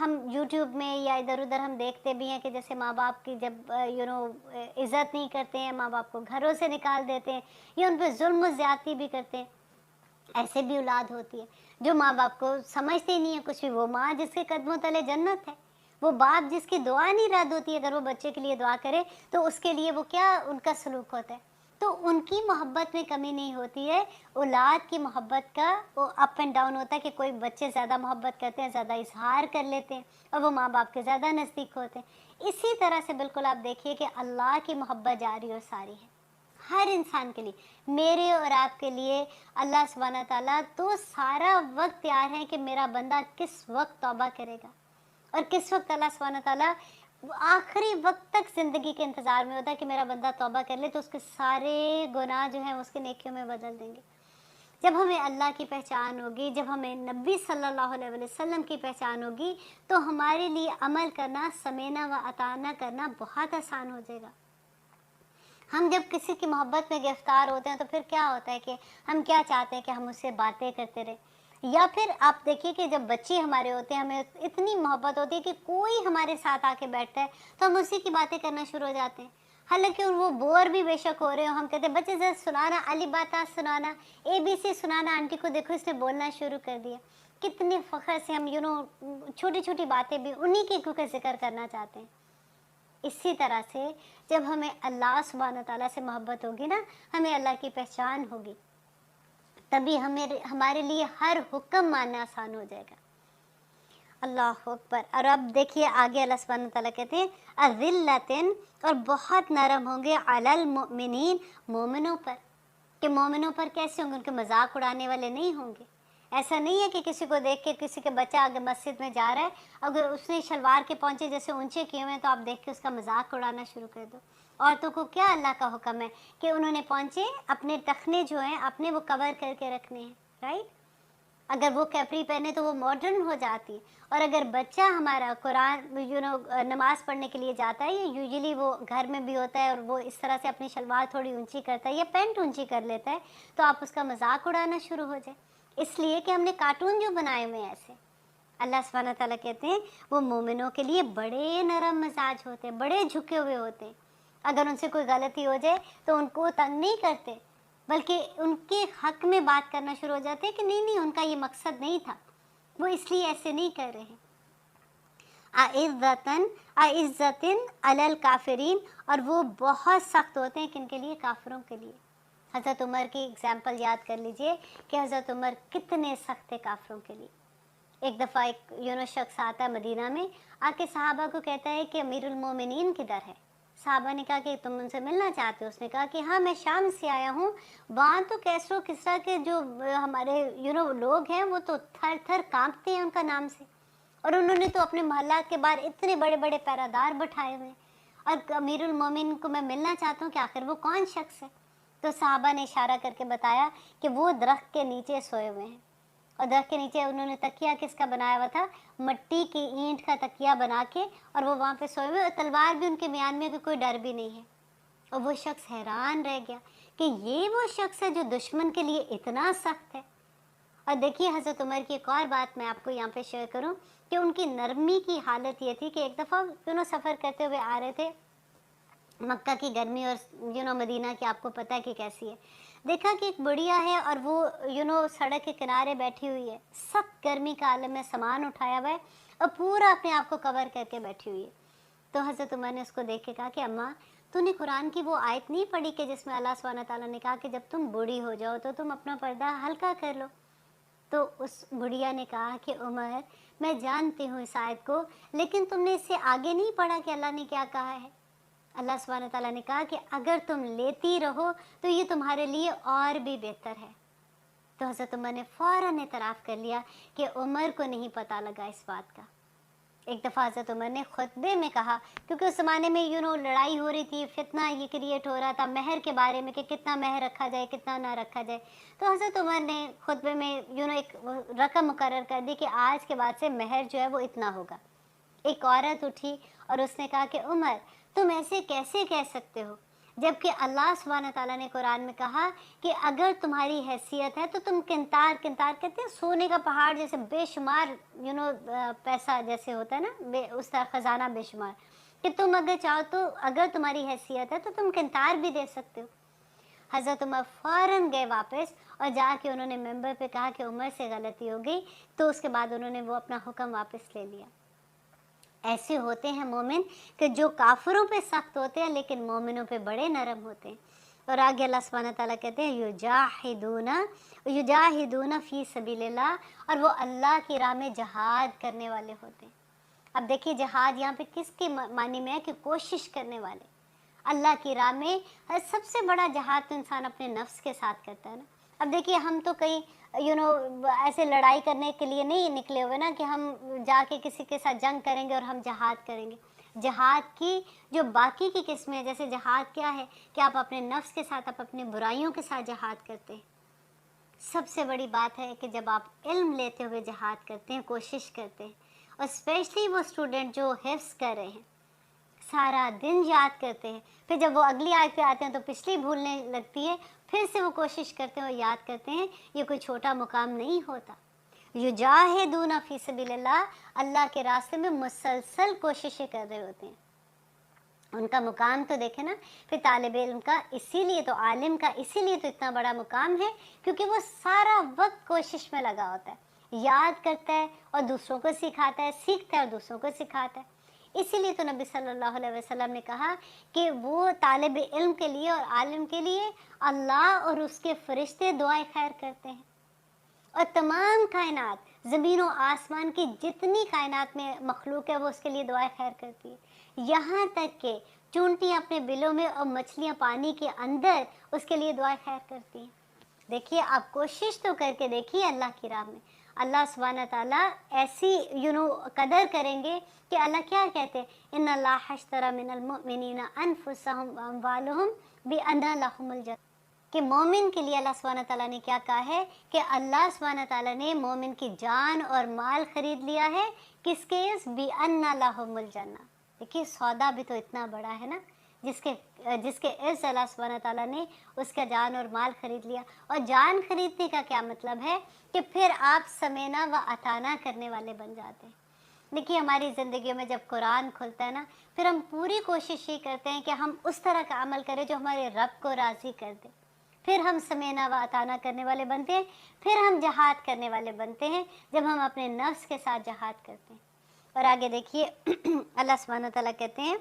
ہم یوٹیوب میں یا ادھر ادھر ہم دیکھتے بھی ہیں کہ جیسے ماں باپ کی جب عزت نہیں کرتے ہیں، ماں باپ کو گھروں سے نکال دیتے ہیں یا ان پہ ظلم و زیادتی بھی کرتے ہیں، ایسے بھی اولاد ہوتی ہے جو ماں باپ کو سمجھتے ہی نہیں ہے کچھ بھی. وہ ماں جس کے قدموں تلے جنت ہے، وہ باپ جس کی دعا نہیں رد ہوتی ہے، اگر وہ بچے کے لیے دعا کرے تو اس کے لیے وہ کیا ان کا سلوک ہوتا ہے. تو ان کی محبت میں کمی نہیں ہوتی ہے. اولاد کی محبت کا وہ اپ اینڈ ڈاؤن ہوتا ہے کہ کوئی بچے زیادہ محبت کرتے ہیں، زیادہ اظہار کر لیتے ہیں اور وہ ماں باپ کے زیادہ نزدیک ہوتے ہیں. اسی طرح سے بالکل آپ دیکھیے کہ اللہ کی محبت جاری اور ساری ہے ہر انسان کے لیے، میرے اور آپ کے لیے. اللہ سبحانہ تعالیٰ تو سارا وقت تیار ہے کہ میرا بندہ کس وقت توبہ کرے گا، اور کس وقت اللہ سبحانہ تعالیٰ آخری وقت تک زندگی کے انتظار میں ہوتا ہے کہ میرا بندہ توبہ کر لے تو اس کے سارے گناہ جو ہیں اس کے نیکیوں میں بدل دیں گے. جب ہمیں اللہ کی پہچان ہوگی، جب ہمیں نبی صلی اللہ علیہ وسلم کی پہچان ہوگی تو ہمارے لیے عمل کرنا، سمینا و اطاعنا کرنا بہت آسان ہو جائے گا. ہم جب کسی کی محبت میں گرفتار ہوتے ہیں تو پھر کیا ہوتا ہے کہ ہم کیا چاہتے ہیں کہ ہم اس سے باتیں کرتے رہیں. یا پھر آپ دیکھیے کہ جب بچے ہمارے ہوتے ہیں ہمیں اتنی محبت ہوتی ہے کہ کوئی ہمارے ساتھ آ کے بیٹھتا ہے تو ہم اسی کی باتیں کرنا شروع ہو جاتے ہیں، حالانکہ وہ بور بھی بے شک ہو رہے ہو. ہم کہتے ہیں بچے ذرا سنانا، علی باتا سنانا، ABC سنانا، آنٹی کو دیکھو اس نے بولنا شروع کر دیا. کتنے فخر سے ہم چھوٹی چھوٹی باتیں بھی انہی کے کیونکہ ذکر کرنا چاہتے ہیں. اسی طرح سے جب ہمیں اللہ سبحانہ تعالیٰ سے محبت ہوگی نا، ہمیں اللہ کی پہچان ہوگی، تبھی ہمارے لیے ہر حکم ماننا آسان ہو جائے گا. اللہ اکبر. اور اب دیکھیے آگے اللہ سبحانہ تعالیٰ کہتے ہیں اذلتن، اور بہت نرم ہوں گے، علی المؤمنین، مومنوں پر. کہ مومنوں پر کیسے ہوں گے؟ ان کے مذاق اڑانے والے نہیں ہوں گے. ایسا نہیں ہے کہ کسی کو دیکھ کے کسی کے بچہ اگر مسجد میں جا رہا ہے، اگر اس نے شلوار کے پونچے جیسے اونچے کیے ہوئے ہیں تو آپ دیکھ کے اس کا مذاق اڑانا شروع کر دو. عورتوں کو کیا اللہ کا حکم ہے کہ انہوں نے پونچے اپنے ٹخنے جو ہیں اپنے وہ کور کر کے رکھنے ہیں، رائٹ. اگر وہ کیپری پہنے تو وہ ماڈرن ہو جاتی. اور اگر بچہ ہمارا قرآن نماز پڑھنے کے لیے جاتا ہے، یوزلی وہ گھر میں بھی ہوتا ہے اور وہ اس طرح سے اپنی شلوار تھوڑی اونچی کرتا ہے یا پینٹ اونچی کر لیتا ہے، تو آپ اس کا مذاق اڑانا شروع ہو جائے، اس لیے کہ ہم نے کارٹون جو بنائے ہوئے ہیں ایسے. اللہ سبحانہ تعالیٰ کہتے ہیں وہ مومنوں کے لیے بڑے نرم مزاج ہوتے ہیں، بڑے جھکے ہوئے ہوتے ہیں. اگر ان سے کوئی غلطی ہو جائے تو ان کو تنگ نہیں کرتے، بلکہ ان کے حق میں بات کرنا شروع ہو جاتے ہیں کہ نہیں ان کا یہ مقصد نہیں تھا، وہ اس لیے ایسے نہیں کر رہے ہیں. اعزتن علی الکافرین، اور وہ بہت سخت ہوتے ہیں کن کے لیے؟ کافروں کے لیے. حضرت عمر کی اگزامپل یاد کر لیجئے کہ حضرت عمر کتنے سخت تھے کافروں کے لیے. ایک دفعہ ایک شخص آتا ہے مدینہ میں، آ کے صحابہ کو کہتا ہے کہ امیر المومنین کدھر ہے؟ صحابہ نے کہا کہ تم ان سے ملنا چاہتے ہو؟ اس نے کہا کہ ہاں میں شام سے آیا ہوں، وہاں تو کیسرو کسرا کے جو ہمارے لوگ ہیں وہ تو تھر تھر کانپتے ہیں ان کا نام سے، اور انہوں نے تو اپنے محلات کے باہر اتنے بڑے بڑے پیرادار بٹھائے ہوئے ہیں، اور امیر المومن کو میں ملنا چاہتا ہوں کہ آخر وہ کون شخص ہے؟ تو صحابہ نے اشارہ کر کے بتایا کہ وہ درخت کے نیچے سوئے ہوئے ہیں. اور درخت کے نیچے انہوں نے تکیہ کس کا بنایا ہوا تھا؟ مٹی کی اینٹ کا تکیہ بنا کے، اور وہ وہاں پہ سوئے ہوئے، اور تلوار بھی ان کے میان میں، کہ کوئی ڈر بھی نہیں ہے. اور وہ شخص حیران رہ گیا کہ یہ وہ شخص ہے جو دشمن کے لیے اتنا سخت ہے. اور دیکھیے حضرت عمر کی ایک اور بات میں آپ کو یہاں پہ شیئر کروں کہ ان کی نرمی کی حالت یہ تھی کہ ایک دفعہ سفر کرتے ہوئے آ رہے تھے، مکہ کی گرمی اور مدینہ کی آپ کو پتہ ہے کہ کیسی ہے. دیکھا کہ ایک بڑھیا ہے اور وہ سڑک کے کنارے بیٹھی ہوئی ہے، سخت گرمی کا عالم میں سامان اٹھایا ہوا ہے اور پورا اپنے آپ کو کور کر کے بیٹھی ہوئی ہے. تو حضرت عمر نے اس کو دیکھ کے کہا کہ اماں تو نے قرآن کی وہ آیت نہیں پڑھی کہ جس میں اللہ سبحانہ تعالیٰ نے کہا کہ جب تم بوڑھی ہو جاؤ تو تم اپنا پردہ ہلکا کر لو؟ تو اس بڑھیا نے کہا کہ عمر میں جانتی ہوں اس آیت کو، لیکن تم نے اس سے آگے نہیں پڑھا کہ اللہ نے کیا کہا ہے. اللہ سبحانہ تعالیٰ نے کہا کہ اگر تم لیتی رہو تو یہ تمہارے لیے اور بھی بہتر ہے. تو حضرت عمر نے فوراً اعتراف کر لیا کہ عمر کو نہیں پتہ لگا اس بات کا. ایک دفعہ حضرت عمر نے خطبے میں کہا، کیونکہ اس زمانے میں لڑائی ہو رہی تھی، فتنہ یہ کریٹ ہو رہا تھا مہر کے بارے میں کہ کتنا مہر رکھا جائے کتنا نہ رکھا جائے. تو حضرت عمر نے خطبے میں ایک رقم مقرر کر دی کہ آج کے بعد سے مہر جو ہے وہ اتنا ہوگا. ایک عورت اٹھی اور اس نے کہا کہ عمر تم ایسے کیسے کہہ سکتے ہو؟ جبکہ اللہ سبحانہ تعالیٰ نے قرآن میں کہا کہ اگر تمہاری حیثیت ہے تو تم کنتار کہتے ہیں سونے کا پہاڑ جیسے بے شمار پیسہ جیسے ہوتا ہے نا، اس طرح خزانہ بے شمار، کہ تم اگر چاہو تو اگر تمہاری حیثیت ہے تو تم کنتار بھی دے سکتے ہو۔ حضرت عمر فوراً گئے واپس اور جا کے انہوں نے ممبر پہ کہا کہ عمر سے غلطی ہو گئی، تو اس کے بعد انہوں نے وہ اپنا حکم واپس لے لیا۔ ایسے ہوتے ہیں مومن کہ جو کافروں پہ سخت ہوتے ہیں لیکن مومنوں پہ بڑے نرم ہوتے ہیں۔ اور آگے اللہ سبحانہ تعالیٰ کہتے ہیں یجاہدون فی سبیل اللہ، اور وہ اللہ کی راہ میں جہاد کرنے والے ہوتے ہیں۔ اب دیکھیے جہاد یہاں پہ کس کے معنی میں ہے؟ کہ کوشش کرنے والے اللہ کی راہ میں۔ سب سے بڑا جہاد تو انسان اپنے نفس کے ساتھ کرتا ہے نا۔ اب دیکھیے ہم تو کئی ایسے لڑائی کرنے کے لیے نہیں نکلے ہوئے نا کہ ہم جا کے کسی کے ساتھ جنگ کریں گے اور ہم جہاد کریں گے۔ جہاد کی جو باقی کی قسمیں، جیسے جہاد کیا ہے کہ آپ اپنے نفس کے ساتھ، آپ اپنے برائیوں کے ساتھ جہاد کرتے ہیں۔ سب سے بڑی بات ہے کہ جب آپ علم لیتے ہوئے جہاد کرتے ہیں، کوشش کرتے ہیں، اور اسپیشلی وہ اسٹوڈنٹ جو حفظ کر رہے ہیں، سارا دن یاد کرتے ہیں، پھر جب وہ اگلی آیت پہ آتے ہیں تو پچھلی بھولنے لگتی ہے، پھر سے وہ کوشش کرتے ہیں اور یاد کرتے ہیں، یہ کوئی چھوٹا مقام نہیں ہوتا۔ یجاہدون فی سبیل اللہ، اللہ کے راستے میں مسلسل کوششیں کر رہے ہوتے ہیں۔ ان کا مقام تو دیکھیں نا، پھر طالب علم کا اسی لیے تو، عالم کا اسی لیے تو اتنا بڑا مقام ہے، کیونکہ وہ سارا وقت کوشش میں لگا ہوتا ہے، یاد کرتا ہے اور دوسروں کو سکھاتا ہے، سیکھتا ہے اور دوسروں کو سکھاتا ہے۔ اسی لیے تو نبی صلی اللہ علیہ وسلم نے کہا کہ وہ طالب علم کے لیے اور عالم کے لیے اللہ اور اس کے فرشتے دعائیں خیر کرتے ہیں، اور تمام کائنات، زمین و آسمان کی جتنی کائنات میں مخلوق ہے وہ اس کے لیے دعائیں خیر کرتی ہے، یہاں تک کہ چونٹیاں اپنے بلوں میں اور مچھلیاں پانی کے اندر اس کے لیے دعائیں خیر کرتی ہیں۔ دیکھیے آپ کوشش تو کر کے دیکھیے اللہ کی راہ میں، اللہ سبحانہ تعالیٰ ایسی قدر کریں گے کہ اللہ کیا کہتے ہیں، ان اللہ اشتری من المؤمنین انفسهم واموالهم بان لهم الجنہ، کہ مومن کے لیے اللہ سبحانہ تعالیٰ نے کیا کہا ہے کہ اللہ سبحانہ تعالیٰ نے مومن کی جان اور مال خرید لیا ہے، کس کے؟ بان لهم الجنہ۔ دیکھیے سودا بھی تو اتنا بڑا ہے نا، جس کے عز اللہ سبحانہ تعالیٰ نے اس کا جان اور مال خرید لیا۔ اور جان خریدنے کا کیا مطلب ہے کہ پھر آپ سمینا و اطانا کرنے والے بن جاتے ہیں۔ دیکھیے ہماری زندگیوں میں جب قرآن کھلتا ہے نا، پھر ہم پوری کوشش یہ کرتے ہیں کہ ہم اس طرح کا عمل کریں جو ہمارے رب کو راضی کر دے، پھر ہم سمینا و اطانا کرنے والے بنتے ہیں، پھر ہم جہاد کرنے والے بنتے ہیں جب ہم اپنے نفس کے ساتھ جہاد کرتے ہیں۔ اور آگے دیکھیے اللہ سبحانہ تعالیٰ کہتے ہیں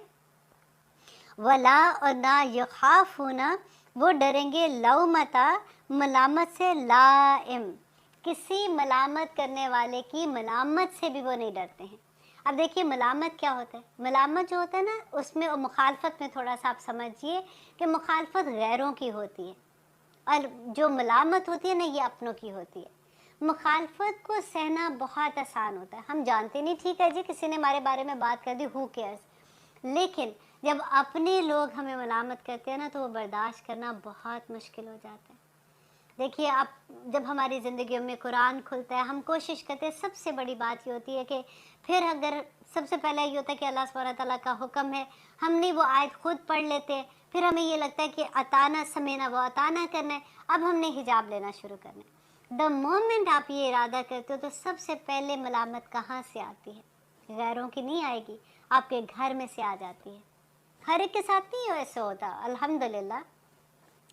ولا، اور نہ یخافون، وہ ڈریں گے لومتا، ملامت سے، لائم، کسی ملامت کرنے والے کی ملامت سے بھی وہ نہیں ڈرتے ہیں۔ اب دیکھیے ملامت کیا ہوتا ہے؟ ملامت جو ہوتا ہے نا، اس میں مخالفت میں تھوڑا سا آپ سمجھیے کہ مخالفت غیروں کی ہوتی ہے، اور جو ملامت ہوتی ہے نا یہ اپنوں کی ہوتی ہے۔ مخالفت کو سہنا بہت آسان ہوتا ہے، ہم جانتے نہیں، ٹھیک ہے جی کسی نے ہمارے بارے میں بات کر دی، ہو کیئرز، لیکن جب اپنے لوگ ہمیں ملامت کرتے ہیں نا تو وہ برداشت کرنا بہت مشکل ہو جاتا ہے۔ دیکھیے آپ جب ہماری زندگیوں میں قرآن کھلتا ہے، ہم کوشش کرتے ہیں، سب سے بڑی بات یہ ہوتی ہے کہ پھر اگر سب سے پہلے یہ ہوتا ہے کہ اللہ سبحانہ تعالیٰ کا حکم ہے، ہم نے وہ آیت خود پڑھ لیتے ہیں، پھر ہمیں یہ لگتا ہے کہ اطانا، سمینا و اطانا کرنا ہے، اب ہم نے حجاب لینا شروع کرنا ہے۔ دا مومنٹ آپ یہ ارادہ کرتے ہو تو سب سے پہلے ملامت کہاں سے آتی ہے؟ غیروں کی نہیں آئے گی، آپ کے گھر میں سے آ جاتی ہے۔ ہر ایک کے ساتھ نہیں ایسا ہوتا، الحمدللہ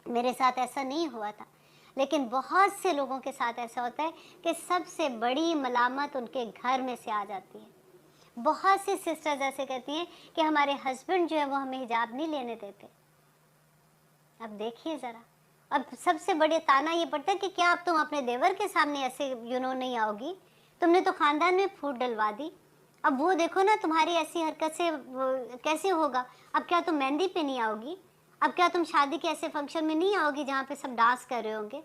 میرے ساتھ ایسا نہیں ہوا تھا، لیکن بہت سے لوگوں کے ساتھ ایسا ہوتا ہے کہ سب سے بڑی ملامت ان کے گھر میں سے آ جاتی ہے۔ بہت سی سسٹرز ایسے کہتی ہیں کہ ہمارے ہسبینڈ جو ہے وہ ہمیں حجاب نہیں لینے دیتے۔ اب دیکھیے ذرا، اب سب سے بڑے تانا یہ پڑتا ہے کہ کیا اب تم اپنے دیور کے سامنے ایسے نہیں آؤ گی، تم نے تو خاندان میں پھوٹ ڈلوا دی، اب وہ دیکھو نا تمہاری ایسی حرکت سے کیسے ہوگا، اب کیا تم مہندی پہ نہیں آؤ گی، اب کیا تم شادی کے ایسے فنکشن میں نہیں آؤ گی جہاں پہ سب ڈانس کر رہے ہوں گے۔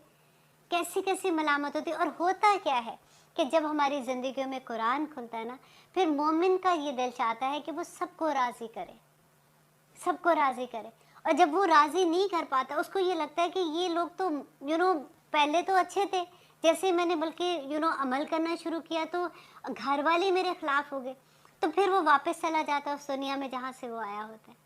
کیسی کیسی ملامت ہوتی ہے۔ اور ہوتا کیا ہے کہ جب ہماری زندگیوں میں قرآن کھلتا ہے نا، پھر مومن کا یہ دل چاہتا ہے کہ وہ سب کو راضی کرے، سب کو راضی کرے، اور جب وہ راضی نہیں کر پاتا اس کو یہ لگتا ہے کہ یہ لوگ تو پہلے تو اچھے تھے، جیسے میں نے بلکہ عمل کرنا شروع کیا تو گھر والے میرے خلاف ہو گئے، تو پھر وہ واپس چلا جاتا ہے اس دنیا میں جہاں سے وہ آیا ہوتا ہے۔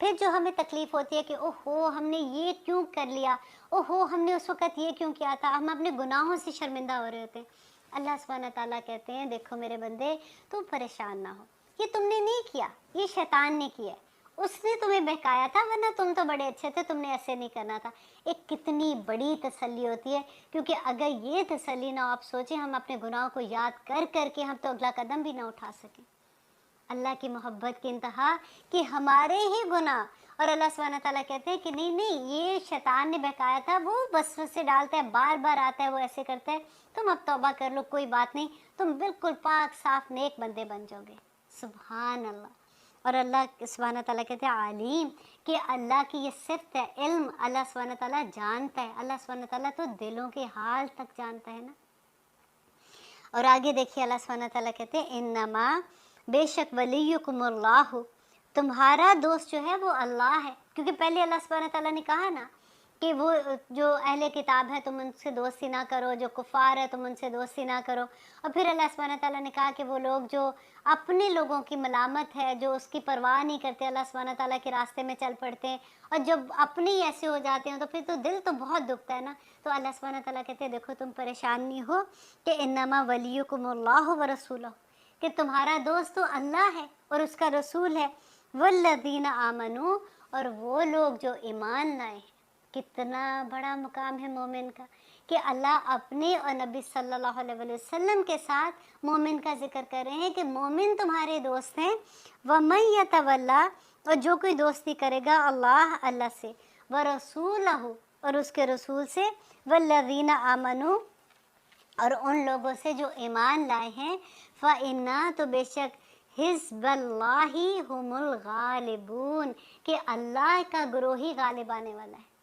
پھر جو ہمیں تکلیف ہوتی ہے کہ اوہو ہم نے یہ کیوں کر لیا، اوہو ہم نے اس وقت یہ کیوں کیا تھا، ہم اپنے گناہوں سے شرمندہ ہو رہے ہوتے ہیں۔ اللہ سبحانہ تعالیٰ کہتے ہیں دیکھو میرے بندے تم پریشان نہ ہو، یہ تم نے نہیں کیا، یہ شیطان نے کیا ہے، اس نے تمہیں بہکایا تھا، ورنہ تم تو بڑے اچھے تھے، تم نے ایسے نہیں کرنا تھا۔ ایک کتنی بڑی تسلی ہوتی ہے، کیونکہ اگر یہ تسلی نہ ہو، آپ سوچیں ہم اپنے گناہوں کو یاد کر کر کے ہم تو اگلا قدم بھی نہ اٹھا سکیں۔ اللہ کی محبت کی انتہا کہ ہمارے ہی گناہ، اور اللہ سبحانہ تعالیٰ کہتے ہیں کہ نہیں نہیں یہ شیطان نے بہکایا تھا، وہ وسوسے ڈالتا ہے، بار بار آتا ہے، وہ ایسے کرتا ہے، تم اب توبہ کر لو، کوئی بات نہیں، تم بالکل پاک صاف نیک بندے بن جاؤ گے۔ سبحان اللہ۔ اور اللہ سبحانہ تعالیٰ کہتے ہیں عالم، کہ اللہ کی یہ صفت ہے علم، اللہ سبحانہ تعالیٰ جانتا ہے، اللہ سبحانہ تعالیٰ تو دلوں کے حال تک جانتا ہے نا۔ اور آگے دیکھیے اللہ سبحانہ تعالیٰ کہتے ہیں انما، بے شک ولیکم اللہ، تمہارا دوست جو ہے وہ اللہ ہے، کیونکہ پہلے اللہ سبحانہ تعالیٰ نے کہا نا کہ وہ جو اہل کتاب ہے تم ان سے دوستی نہ کرو، جو کفار ہے تم ان سے دوستی نہ کرو، اور پھر اللہ سبحانہ تعالیٰ نے کہا کہ وہ لوگ جو اپنے لوگوں کی ملامت ہے، جو اس کی پرواہ نہیں کرتے، اللہ سبحانہ تعالیٰ کے راستے میں چل پڑتے ہیں، اور جب اپنے ہی ایسے ہو جاتے ہیں تو پھر تو دل تو بہت دکھتا ہے نا۔ تو اللہ سبحانہ تعالیٰ کہتے ہیں دیکھو تم پریشان نہیں ہو، کہ انما ولیکم اللہ ورسولہ، کہ تمہارا دوست تو اللہ ہے اور اس کا رسول ہے، والذین آمنوا، اور وہ لوگ جو ایمان لائے ہیں۔ کتنا بڑا مقام ہے مومن کا، کہ اللہ اپنے اور نبی صلی اللہ علیہ وسلم کے ساتھ مومن کا ذکر کر رہے ہیں کہ مومن تمہارے دوست ہیں۔ وَمَن يَتَوَلَّ، اور جو کوئی دوستی کرے گا اللہ سے، وَرَسُولَهُ، اور اس کے رسول سے، وَالَّذِينَ آمَنُوا، اور ان لوگوں سے جو ایمان لائے ہیں، فَإِنَّا، تو بے شک، حزب اللہ ہم الغالبون، کہ اللہ کا گروہ ہی غالب آنے والا ہے۔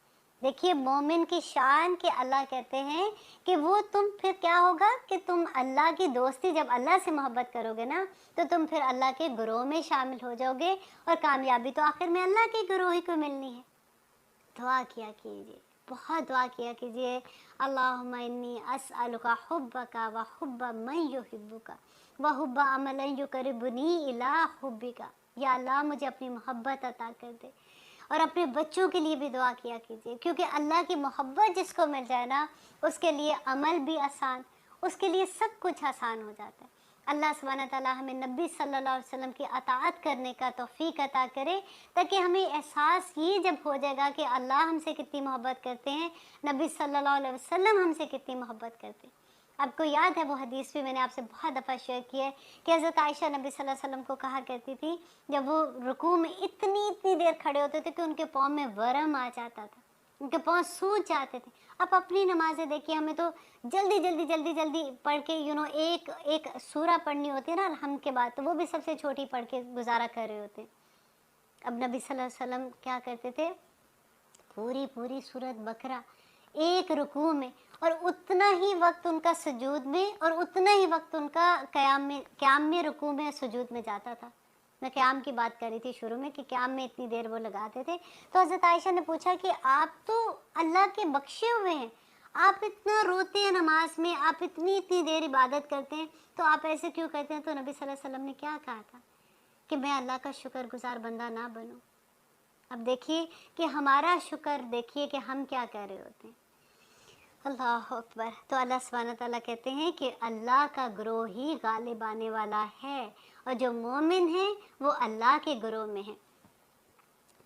دیکھیے مومن کی شان، کہ اللہ کہتے ہیں کہ وہ تم پھر کیا ہوگا کہ تم اللہ کی دوستی جب اللہ سے محبت کرو گے نا، تو تم پھر اللہ کے گروہ میں شامل ہو جاؤ گے، اور کامیابی تو آخر میں اللہ کے گروہ ہی کو ملنی ہے۔ دعا کیا کیجیے، بہت دعا کیا کیجیے، اللہم انی اسألک حبک و حب من یحبک و حب عمل یقربنی الی حبک، یا اللہ مجھے اپنی محبت عطا کر دے۔ اور اپنے بچوں کے لیے بھی دعا کیا کیجیے، کیونکہ اللہ کی محبت جس کو مل جائے نا، اس کے لیے عمل بھی آسان، اس کے لیے سب کچھ آسان ہو جاتا ہے۔ اللہ سبحانہ تعالیٰ ہمیں نبی صلی اللہ علیہ وسلم کی اطاعت کرنے کا توفیق عطا کرے، تاکہ ہمیں احساس یہ جب ہو جائے گا کہ اللہ ہم سے کتنی محبت کرتے ہیں، نبی صلی اللہ علیہ وسلم ہم سے کتنی محبت کرتے ہیں۔ آپ کو یاد ہے وہ حدیث بھی میں نے آپ سے بہت دفعہ شیئر کی ہے، کہ حضرت عائشہ نبی صلی اللہ علیہ وسلم کو کہا کرتی تھی، جب وہ رکوع میں اتنی دیر کھڑے ہوتے تھے کہ ان کے پاؤں میں ورم آ جاتا تھا، ان کے پاؤں سوج جاتے تھے۔ آپ اپنی نمازیں دیکھیے، ہمیں تو جلدی پڑھ کے ایک سورہ پڑھنی ہوتی ہے نا الحمد کے بعد، تو وہ بھی سب سے چھوٹی پڑھ کے گزارا کر رہے ہوتے ہیں۔ اب نبی صلی اللہ علیہ وسلم کیا کرتے تھے، پوری سورۃ بقرہ ایک رکوع میں، اور اتنا ہی وقت ان کا سجود میں، اور اتنا ہی وقت ان کا قیام میں رکوع میں سجود میں جاتا تھا۔ میں قیام کی بات کر رہی تھی شروع میں، کہ قیام میں اتنی دیر وہ لگاتے تھے۔ تو حضرت عائشہ نے پوچھا کہ آپ تو اللہ کے بخشے ہوئے ہیں، آپ اتنا روتے ہیں نماز میں، آپ اتنی دیر عبادت کرتے ہیں، تو آپ ایسے کیوں کرتے ہیں؟ تو نبی صلی اللہ علیہ وسلم نے کیا کہا تھا، کہ میں اللہ کا شکر گزار بندہ نہ بنوں۔ اب دیکھیے کہ ہمارا شکر، دیکھیے کہ ہم کیا کر رہے ہوتے ہیں۔ اللہ اکبر۔ تو اللہ سبحانہ تعالیٰ کہتے ہیں کہ اللہ کا گروہ ہی غالب آنے والا ہے، اور جو مومن ہیں وہ اللہ کے گروہ میں ہیں۔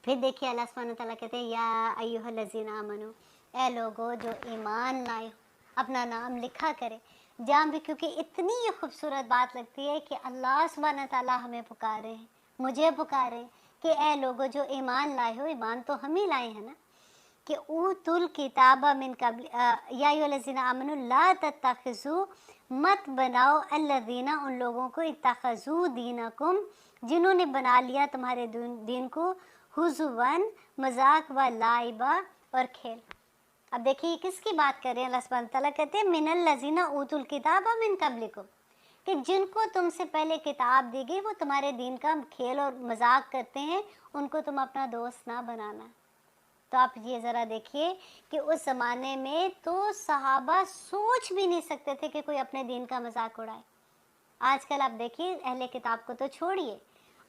پھر دیکھیے اللہ سبحانہ تعالیٰ کہتے ہیں یا ایھا الذین آمنو، اے لوگو جو ایمان لائے ہو، اپنا نام لکھا کرے جہاں بھی، کیونکہ اتنی یہ خوبصورت بات لگتی ہے کہ اللہ سبحانہ تعالیٰ ہمیں پکارے ہیں، مجھے پکارے کہ اے لوگو جو ایمان لائے ہو، ایمان تو ہم ہی لائے ہیں نا، کہ اوتوا الکتاب من قبل یا ایھا الذین آمنوا لا تتخذوا، مت بناؤ، الذین ان لوگوں کو، اتخذوا دینکم جنہوں نے بنا لیا تمہارے دین کو، ہزوا مذاق و لعبا اور کھیل۔ اب دیکھیے یہ کس کی بات کر رہے ہیں؟ اللہ سبحانہ تعالیٰ کہتے ہیں من الذین اوتوا الکتاب من قبلکم، کہ جن کو تم سے پہلے کتاب دی گئی وہ تمہارے دین کا کھیل اور مذاق کرتے ہیں، ان کو تم اپنا دوست نہ بنانا۔ تو آپ یہ ذرا دیکھیے کہ اس زمانے میں تو صحابہ سوچ بھی نہیں سکتے تھے کہ کوئی اپنے دین کا مذاق اڑائے۔ آج کل آپ دیکھیے اہل کتاب کو تو چھوڑیے،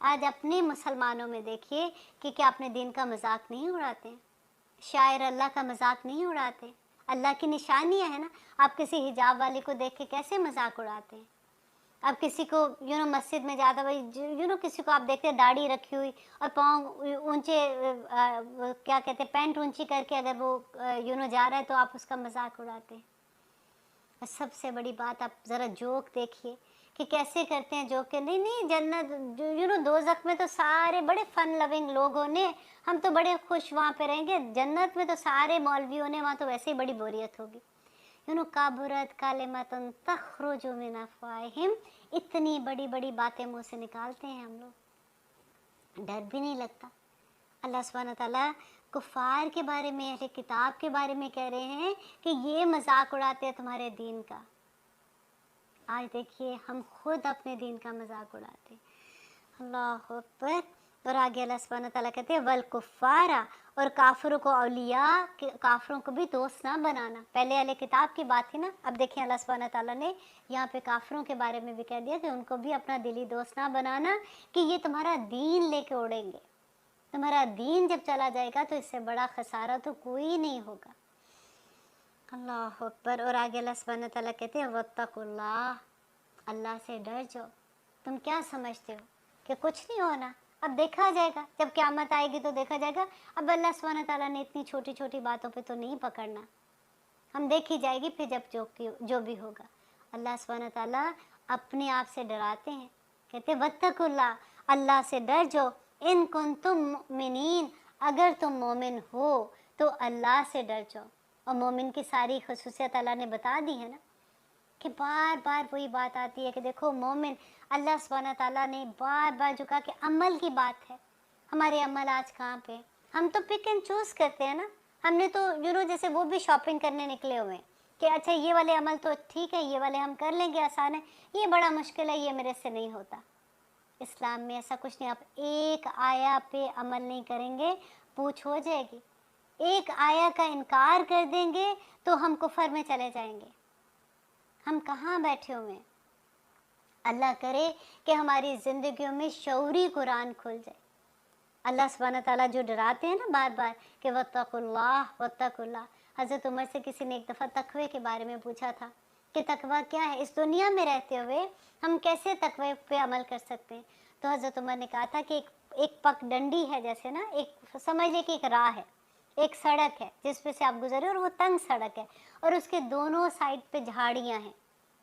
آج اپنے مسلمانوں میں دیکھیے کہ کیا اپنے دین کا مذاق نہیں اڑاتے ہیں، شاعر اللہ کا مذاق نہیں اڑاتے. اللہ کی نشانیاں ہیں نا. آپ کسی حجاب والے کو دیکھ کے کیسے مذاق اڑاتے ہیں. اب کسی کو مسجد میں جاتا بھائی کسی کو آپ دیکھتے ہیں داڑھی رکھی ہوئی اور پاؤں اونچے کیا کہتے ہیں پینٹ اونچی کر کے اگر وہ جا رہا ہے تو آپ اس کا مذاق اڑاتے ہیں. اور سب سے بڑی بات آپ ذرا جوک دیکھیے کہ کیسے کرتے ہیں جوک کے. نہیں جنت دوزخ میں تو سارے بڑے فن لونگ لوگوں نے، ہم تو بڑے خوش وہاں پہ رہیں گے. جنت میں تو سارے مولویوں نے، وہاں تو ویسے ہی بڑی بوریت ہوگی. کابرت کلمۃ تخرج من افواہہم، اتنی بڑی بڑی باتیں منہ سے نکالتے ہیں ہم لوگ، ڈر بھی نہیں لگتا. اللہ سبحانہ تعالیٰ کفار کے بارے میں، اہل کتاب کے بارے میں کہہ رہے ہیں کہ یہ مذاق اڑاتے ہیں تمہارے دین کا. آج دیکھیے ہم خود اپنے دین کا مذاق اڑاتے ہیں. اللہ اکبر. اور آگے اللہ سبحانہ تعالیٰ کہتے ہیں والکفارا، اور کافروں کو اولیاء، کافروں کو بھی دوست نہ بنانا. پہلے اہل کتاب کی بات تھی نا، اب دیکھیں اللہ سبحانہ تعالیٰ نے یہاں پہ کافروں کے بارے میں بھی کہہ دیا کہ ان کو بھی اپنا دلی دوست نہ بنانا، کہ یہ تمہارا دین لے کے اڑیں گے. تمہارا دین جب چلا جائے گا تو اس سے بڑا خسارہ تو کوئی نہیں ہوگا. اللہ اکبر. اور آگے اللہ سبحانہ تعالیٰ کہتے ہیں واتقوا اللہ، اللہ سے ڈر جاؤ. تم کیا سمجھتے ہو کہ کچھ نہیں ہونا؟ اب دیکھا جائے گا، جب قیامت آئے گی تو دیکھا جائے گا. اب اللہ سبحانہ تعالیٰ نے اتنی چھوٹی چھوٹی باتوں پہ تو نہیں پکڑنا، ہم دیکھی جائے گی پھر جب جو بھی ہوگا. اللہ سبحانہ تعالیٰ اپنے آپ سے ڈراتے ہیں، کہتے واتقوا اللہ، اللہ سے ڈر جاؤ. ان کنتم مؤمنین، اگر تم مومن ہو تو اللہ سے ڈر جاؤ. اور مومن کی ساری خصوصیت اللہ نے بتا دی ہے نا، کہ بار بار وہی بات آتی ہے کہ دیکھو مومن، اللہ سبحانہ تعالیٰ نے بار بار جو کہا کہ عمل کی بات ہے. ہمارے عمل آج کہاں پہ؟ ہم تو پک اینڈ چوز کرتے ہیں نا. ہم نے تو جیسے وہ بھی شاپنگ کرنے نکلے ہوئے ہیں کہ اچھا یہ والے عمل تو ٹھیک ہے، یہ والے ہم کر لیں گے، آسان ہے، یہ بڑا مشکل ہے، یہ میرے سے نہیں ہوتا. اسلام میں ایسا کچھ نہیں. آپ ایک آیا پہ عمل نہیں کریں گے پوچھ ہو جائے گی. ایک آیا کا انکار کر دیں گے تو ہم کفر میں چلے جائیں گے. ہم کہاں بیٹھے ہوئے ہیں؟ اللہ کرے کہ ہماری زندگیوں میں شعوری قرآن کھل جائے. اللہ سبحانہ تعالیٰ جو ڈراتے ہیں نا بار بار کہ واتقوا اللہ واتقوا اللہ. حضرت عمر سے کسی نے ایک دفعہ تقوی کے بارے میں پوچھا تھا کہ تقوی کیا ہے، اس دنیا میں رہتے ہوئے ہم کیسے تقوی پہ عمل کر سکتے ہیں. تو حضرت عمر نے کہا تھا کہ ایک پک ڈنڈی ہے، جیسے نا ایک سمجھ لے کہ ایک راہ ہے، ایک سڑک ہے جس پہ سے آپ گزرے اور وہ تنگ سڑک ہے اور اس کے دونوں سائڈ پہ جھاڑیاں ہیں،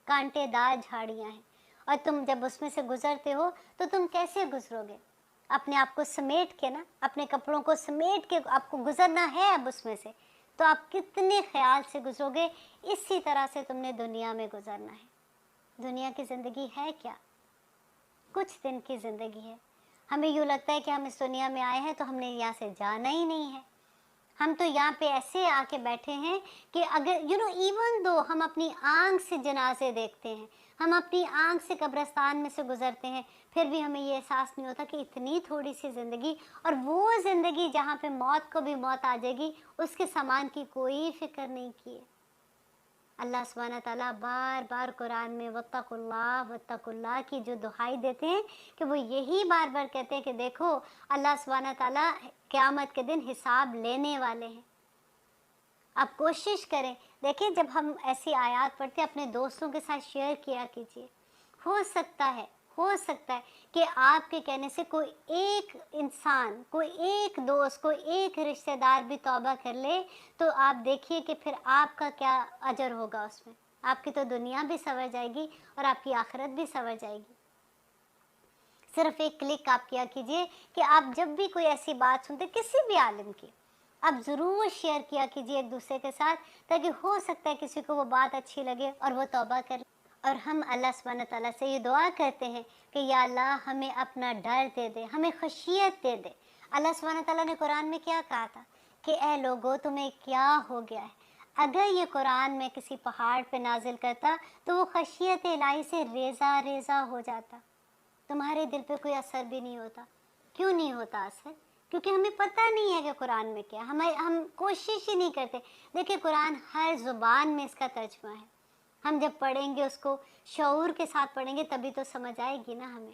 کانٹے دار جھاڑیاں ہیں. اور تم جب اس میں سے گزرتے ہو تو تم کیسے گزرو گے؟ اپنے آپ کو سمیٹ کے نا، اپنے کپڑوں کو سمیٹ کے آپ کو گزرنا ہے. اب اس میں سے تو آپ کتنے خیال سے گزرو گے. اسی طرح سے تم نے دنیا میں گزرنا ہے. دنیا کی زندگی ہے کیا؟ کچھ دن کی زندگی ہے. ہمیں یوں لگتا ہے کہ ہم اس دنیا میں آئے ہیں تو ہم نے یہاں سے جانا ہی نہیں ہے. ہم تو یہاں پہ ایسے آ کے بیٹھے ہیں کہ اگر ایون دو ہم اپنی آنکھ سے جنازے دیکھتے ہیں، ہم اپنی آنکھ سے قبرستان میں سے گزرتے ہیں، پھر بھی ہمیں یہ احساس نہیں ہوتا کہ اتنی تھوڑی سی زندگی، اور وہ زندگی جہاں پہ موت کو بھی موت آ جائے گی اس کے سامان کی کوئی فکر نہیں کی ہے. اللہ سبحانہ تعالیٰ بار بار قرآن میں واتقوا اللہ کی جو دہائی دیتے ہیں کہ وہ یہی بار بار کہتے ہیں کہ دیکھو اللہ سبحانہ تعالیٰ قیامت کے دن حساب لینے والے ہیں. آپ کوشش کریں، دیکھیں جب ہم ایسی آیات پڑھتے ہیں اپنے دوستوں کے ساتھ شیئر کیا کیجیے. ہو سکتا ہے کہ آپ کے کہنے سے کوئی ایک انسان، کوئی ایک دوست، کوئی ایک رشتہ دار بھی توبہ کر لے تو آپ دیکھیے کہ پھر آپ کا کیا اجر ہوگا اس میں. آپ کی تو دنیا بھی سنور جائے گی اور آپ کی آخرت بھی سنور جائے گی. صرف ایک کلک آپ کیا کیجیے کہ آپ جب بھی کوئی ایسی بات سنتے کسی بھی عالم کی، آپ ضرور شیئر کیا کیجیے ایک دوسرے کے ساتھ، تاکہ ہو سکتا ہے کسی کو وہ بات اچھی لگے اور وہ توبہ کر. اور ہم اللہ سبحانہ تعالیٰ سے یہ دعا کرتے ہیں کہ یا اللہ ہمیں اپنا ڈر دے دے، ہمیں خشیت دے دے. اللہ سبحانہ تعالیٰ نے قرآن میں کیا کہا تھا کہ اے لوگو تمہیں کیا ہو گیا ہے؟ اگر یہ قرآن میں کسی پہاڑ پہ نازل کرتا تو وہ خشیت الہی سے ریزہ ریزہ ہو جاتا، تمہارے دل پہ کوئی اثر بھی نہیں ہوتا. کیوں نہیں ہوتا اثر؟ کیونکہ ہمیں پتہ نہیں ہے کہ قرآن میں کیا. ہم کوشش ہی نہیں کرتے. دیکھیں قرآن ہر زبان میں اس کا ترجمہ ہے. ہم جب پڑھیں گے اس کو شعور کے ساتھ پڑھیں گے تبھی تو سمجھ آئے گی نا ہمیں.